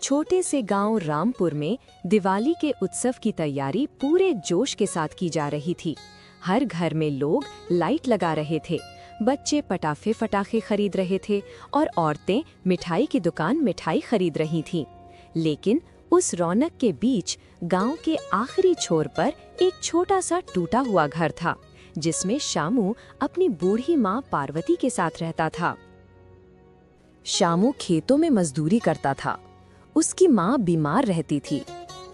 छोटे से गांव रामपुर में दिवाली के उत्सव की तैयारी पूरे जोश के साथ की जा रही थी। हर घर में लोग लाइट लगा रहे थे, बच्चे पटाखे खरीद रहे थे और औरतें मिठाई की दुकान मिठाई खरीद रही थीं। लेकिन उस रौनक के बीच गांव के आखिरी छोर पर एक छोटा सा टूटा हुआ घर था, जिसमें शामू अपनी बूढ़ी माँ पार्वती के साथ रहता था। शामू खेतों में मजदूरी करता था। उसकी माँ बीमार रहती थी।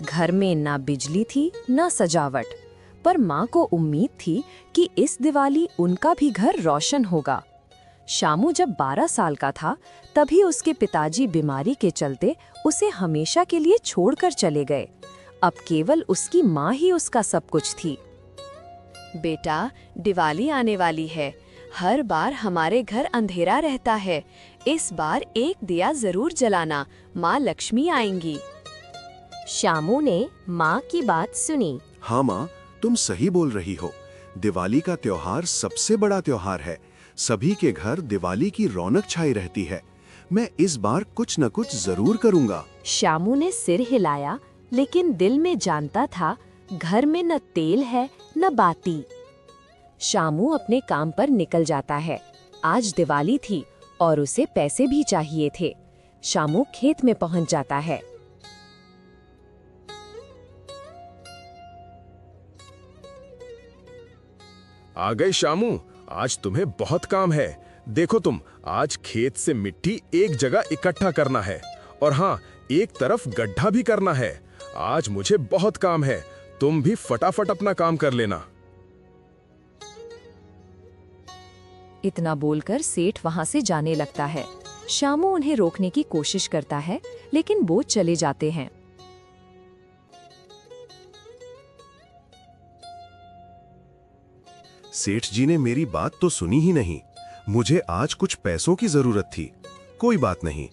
घर में ना बिजली थी ना सजावट, पर माँ को उम्मीद थी कि इस दिवाली उनका भी घर रोशन होगा। शामू जब 12 साल का था, तभी उसके पिताजी बीमारी के चलते उसे हमेशा के लिए छोड़कर चले गए। अब केवल उसकी माँ ही उसका सब कुछ थी। बेटा, दिवाली आने वाली है। हर बार हमारे घर अंधेरा रहता है। इस बार एक दिया जरूर जलाना, माँ लक्ष्मी आएंगी। शामू ने माँ की बात सुनी। हाँ माँ, तुम सही बोल रही हो। दिवाली का त्योहार सबसे बड़ा त्योहार है। सभी के घर दिवाली की रौनक छाई रहती है। मैं इस बार कुछ न कुछ जरूर करूँगा। शामू ने सिर हिलाया, लेकिन दिल में जानता था घर में न तेल है न बाती। शामू अपने काम पर निकल जाता है। आज दिवाली थी और उसे पैसे भी चाहिए थे। शामू खेत में पहुंच जाता है। आ गए शामू, आज तुम्हें बहुत काम है। देखो तुम, आज खेत से मिट्टी एक जगह इकट्ठा करना है और हाँ, एक तरफ गड्ढा भी करना है। आज मुझे बहुत काम है, तुम भी फटाफट अपना काम कर लेना। इतना बोलकर सेठ वहां से जाने लगता है। शामू उन्हें रोकने की कोशिश करता है, लेकिन वो चले जाते हैं। सेठ जी ने मेरी बात तो सुनी ही नहीं। मुझे आज कुछ पैसों की जरूरत थी। कोई बात नहीं,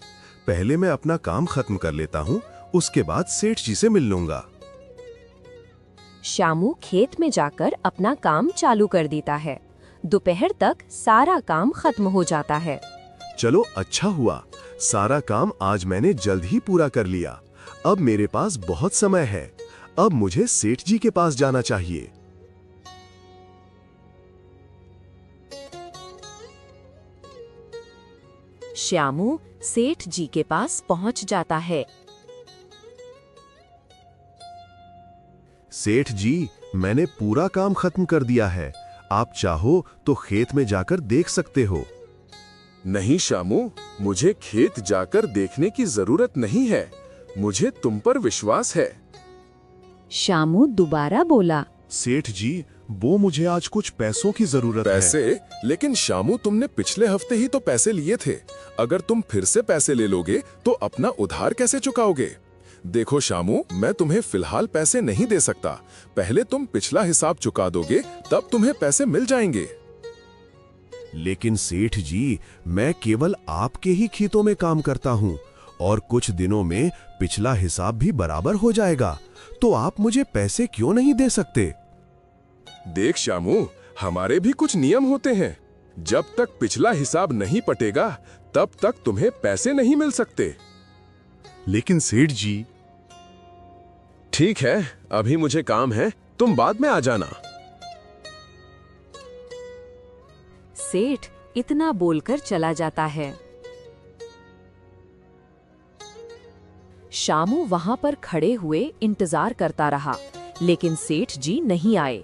पहले मैं अपना काम खत्म कर लेता हूँ, उसके बाद सेठ जी से मिल लूंगा। शामू खेत में जाकर अपना काम चालू कर देता है। दोपहर तक सारा काम खत्म हो जाता है। चलो अच्छा हुआ, सारा काम आज मैंने जल्द ही पूरा कर लिया। अब मेरे पास बहुत समय है। अब मुझे सेठ जी के पास जाना चाहिए। श्यामू सेठ जी के पास पहुंच जाता है। सेठ जी, मैंने पूरा काम खत्म कर दिया है। आप चाहो तो खेत में जाकर देख सकते हो। नहीं शामू, मुझे खेत जाकर देखने की जरूरत नहीं है। मुझे तुम पर विश्वास है। शामू दोबारा बोला। सेठ जी, वो मुझे आज कुछ पैसों की जरूरत है। पैसे? लेकिन शामू, तुमने पिछले हफ्ते ही तो पैसे लिए थे। अगर तुम फिर से पैसे ले लोगे तो अपना उधार कैसे चुकाओगे? देखो शामू, मैं तुम्हें फिलहाल पैसे नहीं दे सकता। पहले तुम पिछला हिसाब चुका दोगे, तब तुम्हें पैसे मिल जाएंगे। लेकिन सेठ जी, मैं केवल आपके ही खेतों में काम करता हूँ और कुछ दिनों में पिछला हिसाब भी बराबर हो जाएगा। तो आप मुझे पैसे क्यों नहीं दे सकते? देख शामू, हमारे भी कुछ नियम होते हैं। जब तक पिछला हिसाब नहीं पटेगा, तब तक तुम्हें पैसे नहीं मिल सकते। लेकिन सेठ जी। ठीक है, अभी मुझे काम है, तुम बाद में आ जाना। सेठ इतना बोलकर चला जाता है। शामू वहां पर खड़े हुए इंतजार करता रहा, लेकिन सेठ जी नहीं आए।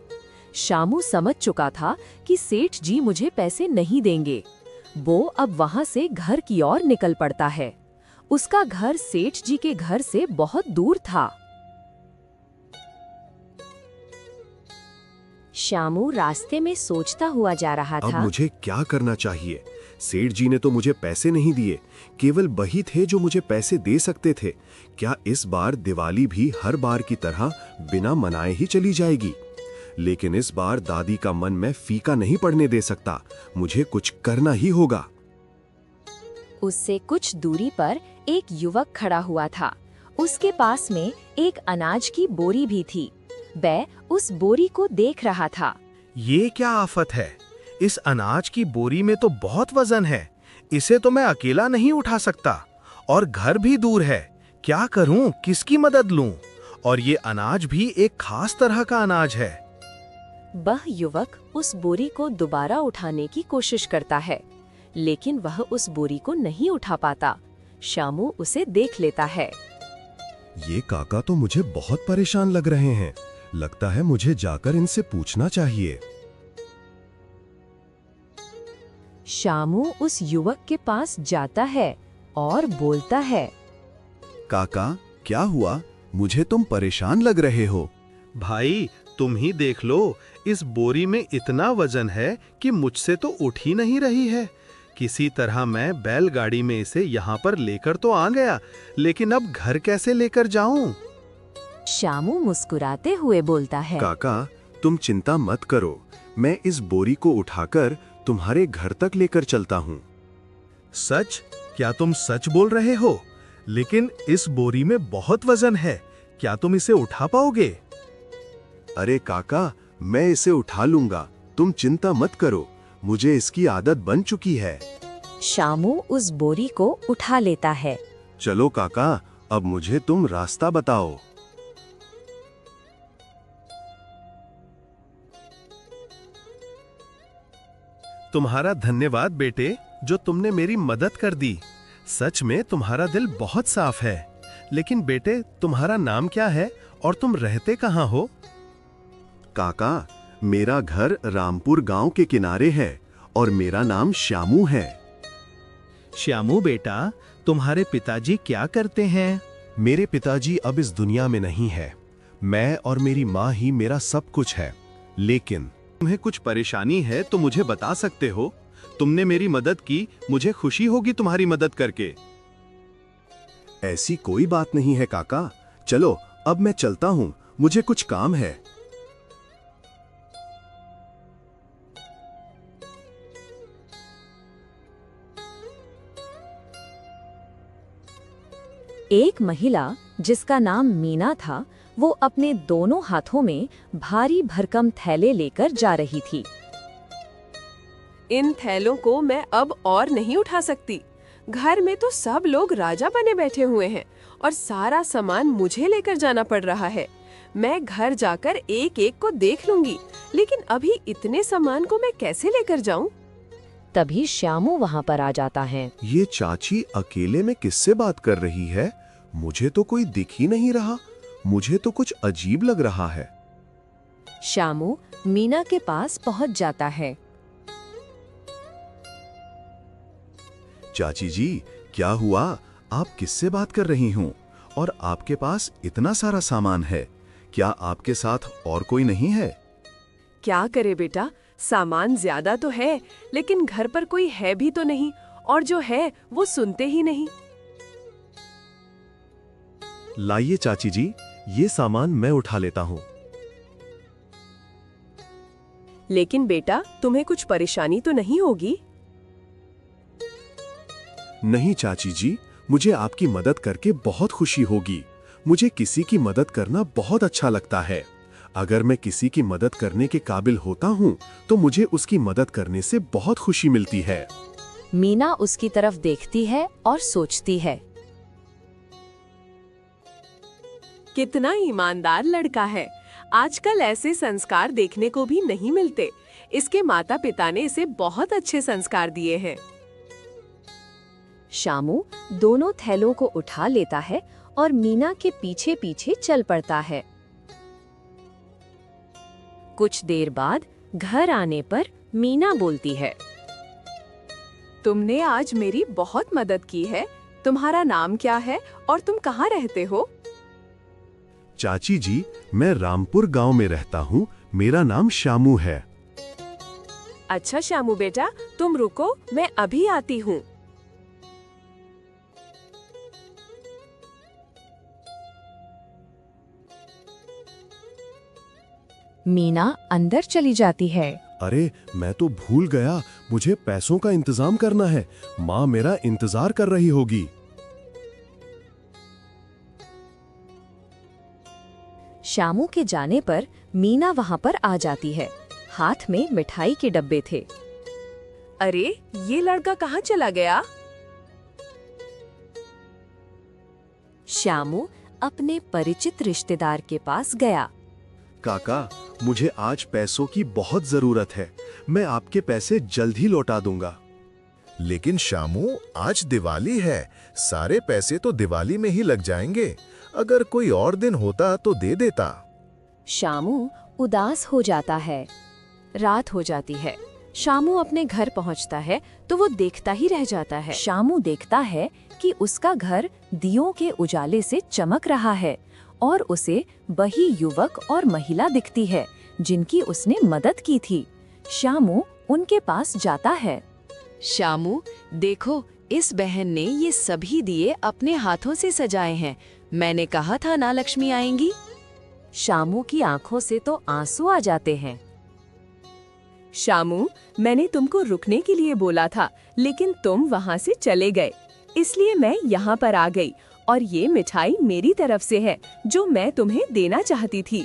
शामू समझ चुका था कि सेठ जी मुझे पैसे नहीं देंगे। वो अब वहां से घर की ओर निकल पड़ता है। उसका घर सेठ जी के घर से बहुत दूर था। शामू रास्ते में सोचता हुआ जा रहा था। अब मुझे क्या करना चाहिए? सेठ जी ने तो मुझे पैसे नहीं दिए। केवल वही थे जो मुझे पैसे दे सकते थे। क्या इस बार दिवाली भी हर बार की तरह बिना मनाए ही चली जाएगी? लेकिन इस बार दादी का मन मैं फीका नहीं पड़ने दे सकता। मुझे कुछ करना ही होगा। उससे कुछ दूरी पर एक युवक खड़ा हुआ था। उसके पास में एक अनाज की बोरी भी थी। वह उस बोरी को देख रहा था। ये क्या आफत है? इस अनाज की बोरी में तो बहुत वजन है। इसे तो मैं अकेला नहीं उठा सकता और घर भी दूर है। क्या करूं, किसकी मदद लूं? और ये अनाज भी एक खास तरह का अनाज है। वह युवक उस बोरी को दोबारा उठाने की कोशिश करता है, लेकिन वह उस बोरी को नहीं उठा पाता। शामू उसे देख लेता है। ये काका तो मुझे बहुत परेशान लग रहे हैं। लगता है मुझे जाकर इनसे पूछना चाहिए। शामू उस युवक के पास जाता है और बोलता है, काका, क्या हुआ? मुझे तुम परेशान लग रहे हो। भाई, तुम ही देख लो, इस बोरी में इतना वजन है कि मुझसे तो उठ ही नहीं रही है। किसी तरह मैं बैलगाड़ी में इसे यहाँ पर लेकर तो आ गया, लेकिन अब घर कैसे लेकर जाऊं? शामू मुस्कुराते हुए बोलता है, काका, तुम चिंता मत करो। मैं इस बोरी को उठाकर तुम्हारे घर तक लेकर चलता हूँ। सच? क्या तुम सच बोल रहे हो? लेकिन इस बोरी में बहुत वजन है, क्या तुम इसे उठा पाओगे? अरे काका, मैं इसे उठा लूंगा, तुम चिंता मत करो। मुझे इसकी आदत बन चुकी है। शामू उस बोरी को उठा लेता है। चलो काका, अब मुझे तुम रास्ता बताओ। तुम्हारा धन्यवाद बेटे, जो तुमने मेरी मदद कर दी। सच में तुम्हारा दिल बहुत साफ है। लेकिन बेटे, तुम्हारा नाम क्या है और तुम रहते कहाँ हो? काका, मेरा घर रामपुर गांव के किनारे है और मेरा नाम श्यामू है। श्यामू बेटा, तुम्हारे पिताजी क्या करते हैं? मेरे पिताजी अब इस दुनिया में नहीं है। मैं और मेरी माँ ही मेरा सब कुछ है। लेकिन तुम्हें कुछ परेशानी है तो मुझे बता सकते हो। तुमने मेरी मदद की, मुझे खुशी होगी तुम्हारी मदद करके। ऐसी कोई बात नहीं है काका। चलो, अब मैं चलता हूँ, मुझे कुछ काम है। एक महिला जिसका नाम मीना था, वो अपने दोनों हाथों में भारी भरकम थैले लेकर जा रही थी। इन थैलों को मैं अब और नहीं उठा सकती। घर में तो सब लोग राजा बने बैठे हुए हैं और सारा सामान मुझे लेकर जाना पड़ रहा है। मैं घर जाकर एक एक को देख लूंगी, लेकिन अभी इतने सामान को मैं कैसे लेकर जाऊं? तभी श्यामू वहाँ पर आ जाता है। ये चाची अकेले में किससे बात कर रही है? मुझे तो कोई दिख ही नहीं रहा। मुझे तो कुछ अजीब लग रहा है। श्यामू मीना के पास पहुँच जाता है। चाची जी, क्या हुआ? आप किससे बात कर रही हूँ? और आपके पास इतना सारा सामान है। क्या आपके साथ और कोई नहीं है? क्या करे बेटा, सामान ज्यादा तो है, लेकिन घर पर कोई है भी तो नहीं, और जो है वो सुनते ही नहीं। लाइए चाची जी, ये सामान मैं उठा लेता हूँ। लेकिन बेटा, तुम्हें कुछ परेशानी तो नहीं होगी? नहीं चाची जी, मुझे आपकी मदद करके बहुत खुशी होगी। मुझे किसी की मदद करना बहुत अच्छा लगता है। अगर मैं किसी की मदद करने के काबिल होता हूँ, तो मुझे उसकी मदद करने से बहुत खुशी मिलती है। मीना उसकी तरफ देखती है और सोचती है, कितना ईमानदार लड़का है। आजकल ऐसे संस्कार देखने को भी नहीं मिलते। इसके माता पिता ने इसे बहुत अच्छे संस्कार दिए हैं। शामू दोनों थैलों को उठा लेता है और मीना के पीछे पीछे चल पड़ता है। कुछ देर बाद घर आने पर मीना बोलती है, तुमने आज मेरी बहुत मदद की है। तुम्हारा नाम क्या है और तुम कहाँ रहते हो? चाची जी, मैं रामपुर गांव में रहता हूँ। मेरा नाम श्यामू है। अच्छा श्यामू बेटा, तुम रुको, मैं अभी आती हूँ। मीना अंदर चली जाती है। अरे, मैं तो भूल गया, मुझे पैसों का इंतजाम करना है। माँ मेरा इंतजार कर रही होगी। शामू के जाने पर मीना वहाँ पर आ जाती है। हाथ में मिठाई के डब्बे थे। अरे, ये लड़का कहाँ चला गया? श्यामू अपने परिचित रिश्तेदार के पास गया। काका, मुझे आज पैसों की बहुत जरूरत है। मैं आपके पैसे जल्द ही लौटा दूंगा। लेकिन श्यामू, आज दिवाली है, सारे पैसे तो दिवाली में ही लग जाएंगे। अगर कोई और दिन होता तो दे देता। श्यामू उदास हो जाता है। रात हो जाती है। श्यामू अपने घर पहुंचता है तो वो देखता ही रह जाता है। श्यामू देखता है कि उसका घर दियों के उजाले से चमक रहा है और उसे वही युवक और महिला दिखती है जिनकी उसने मदद की थी। श्यामू उनके पास जाता है। श्यामू, देखो, इस बहन ने ये सभी दिए अपने हाथों से सजाए हैं। मैंने कहा था ना लक्ष्मी आएंगी। श्यामू की आंखों से तो आंसू आ जाते हैं। श्यामू, मैंने तुमको रुकने के लिए बोला था, लेकिन तुम वहाँ से चले गए, इसलिए मैं यहाँ पर आ गई और ये मिठाई मेरी तरफ से है जो मैं तुम्हें देना चाहती थी।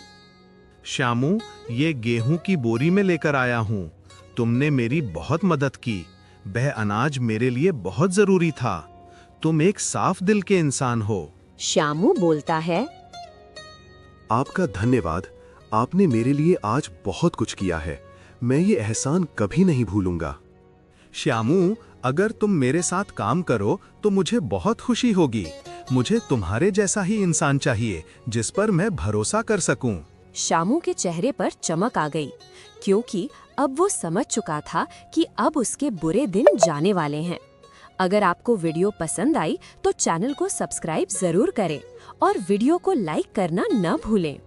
श्यामू, ये गेहूं की बोरी में लेकर आया हूँ। तुमने मेरी बहुत मदद की। वह अनाज मेरे लिए बहुत जरूरी था। तुम एक साफ दिल के इंसान हो। श्यामू बोलता है, आपका धन्यवाद। आपने मेरे लिए आज बहुत कुछ किया है। मैं ये एहसान कभी नहीं भूलूंगा। श्यामू, अगर तुम मेरे साथ काम करो तो मुझे बहुत खुशी होगी। मुझे तुम्हारे जैसा ही इंसान चाहिए जिस पर मैं भरोसा कर सकूं। श्यामू के चेहरे पर चमक आ गई, क्योंकि अब वो समझ चुका था कि अब उसके बुरे दिन जाने वाले हैं। अगर आपको वीडियो पसंद आई तो चैनल को सब्सक्राइब जरूर करें और वीडियो को लाइक करना न भूलें।